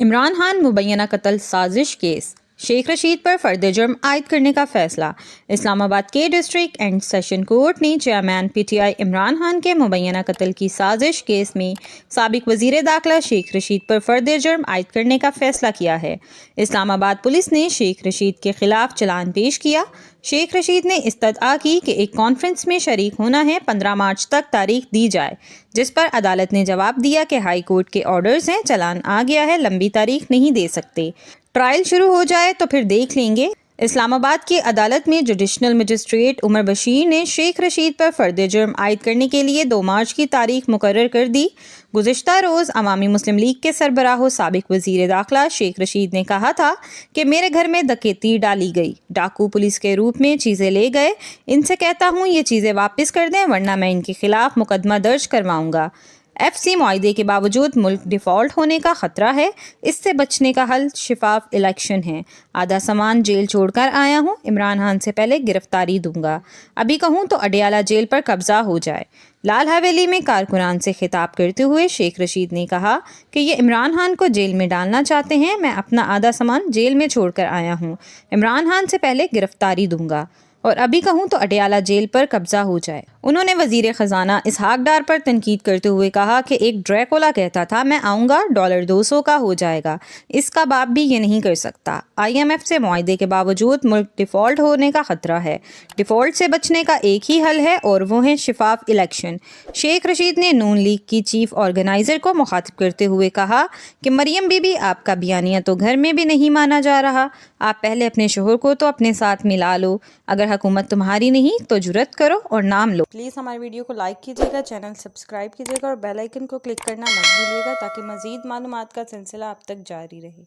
عمران خان مبینہ قتل سازش کیس، شیخ رشید پر فرد جرم عائد کرنے کا فیصلہ۔ اسلام آباد کے ڈسٹرکٹ اینڈ سیشن کورٹ نے chairman P T I Imran Khan کے مبینہ قتل کی سازش کیس میں سابق وزیر داخلہ شیخ رشید پر فرد جرم عائد کرنے کا فیصلہ کیا ہے۔ اسلام آباد پولیس نے شیخ رشید کے خلاف چلان پیش کیا۔ شیخ رشید نے استدعا کی کہ ایک کانفرنس میں شریک ہونا ہے، 15 مارچ تک تاریخ دی جائے، جس پر عدالت نے جواب دیا کہ ہائی کورٹ کے آرڈرز ہیں، چلان آ گیا ہے، لمبی تاریخ نہیں دے سکتے، ٹرائل شروع ہو جائے تو پھر دیکھ لیں گے۔ اسلام آباد کی عدالت میں جوڈیشنل مجسٹریٹ عمر بشیر نے شیخ رشید پر فرد جرم عائد کرنے کے لیے 2 مارچ کی تاریخ مقرر کر دی۔ گزشتہ روز عوامی مسلم لیگ کے سربراہ و سابق وزیر داخلہ شیخ رشید نے کہا تھا کہ میرے گھر میں ڈکیتی ڈالی گئی، ڈاکو پولیس کے روپ میں چیزیں لے گئے، ان سے کہتا ہوں یہ چیزیں واپس کر دیں ورنہ میں ان کے خلاف مقدمہ درج کرواؤں گا۔ ایف سی معاہدے کے باوجود ملک ڈیفالٹ ہونے کا خطرہ ہے، اس سے بچنے کا حل شفاف الیکشن ہے۔ آدھا سامان جیل چھوڑ کر آیا ہوں، عمران خان سے پہلے گرفتاری دوں گا، ابھی کہوں تو اڈیالہ جیل پر قبضہ ہو جائے۔ لال حویلی میں کارکنان سے خطاب کرتے ہوئے شیخ رشید نے کہا کہ یہ عمران خان کو جیل میں ڈالنا چاہتے ہیں، میں اپنا آدھا سامان جیل میں چھوڑ کر آیا ہوں، عمران خان سے پہلے گرفتاری دوں گا اور ابھی کہوں تو اڈیالہ جیل پر قبضہ ہو جائے۔ انہوں نے وزیر خزانہ اسحاق ڈار پر تنقید کرتے ہوئے کہا کہ ایک ڈریکولا کہتا تھا میں آؤں گا، $200 کا ہو جائے گا، اس کا باپ بھی یہ نہیں کر سکتا۔ IMF سے معاہدے کے باوجود ملک ڈیفالٹ ہونے کا خطرہ ہے، ڈیفالٹ سے بچنے کا ایک ہی حل ہے اور وہ ہے شفاف الیکشن۔ شیخ رشید نے نون لیگ کی چیف آرگنائزر کو مخاطب کرتے ہوئے کہا کہ مریم بی بی آپ کا بیانیہ تو گھر میں بھی نہیں مانا جا رہا، آپ پہلے اپنے شوہر کو تو اپنے ساتھ ملا لو، اگر حکومت تمہاری نہیں تو جرأت کرو اور نام لو۔ پلیز ہماری ویڈیو کو لائک کیجیے گا، چینل سبسکرائب کیجیے گا اور بیل آئیکن کو کلک کرنا مت بھولیے گا تاکہ مزید معلومات کا سلسلہ آپ تک جاری رہے۔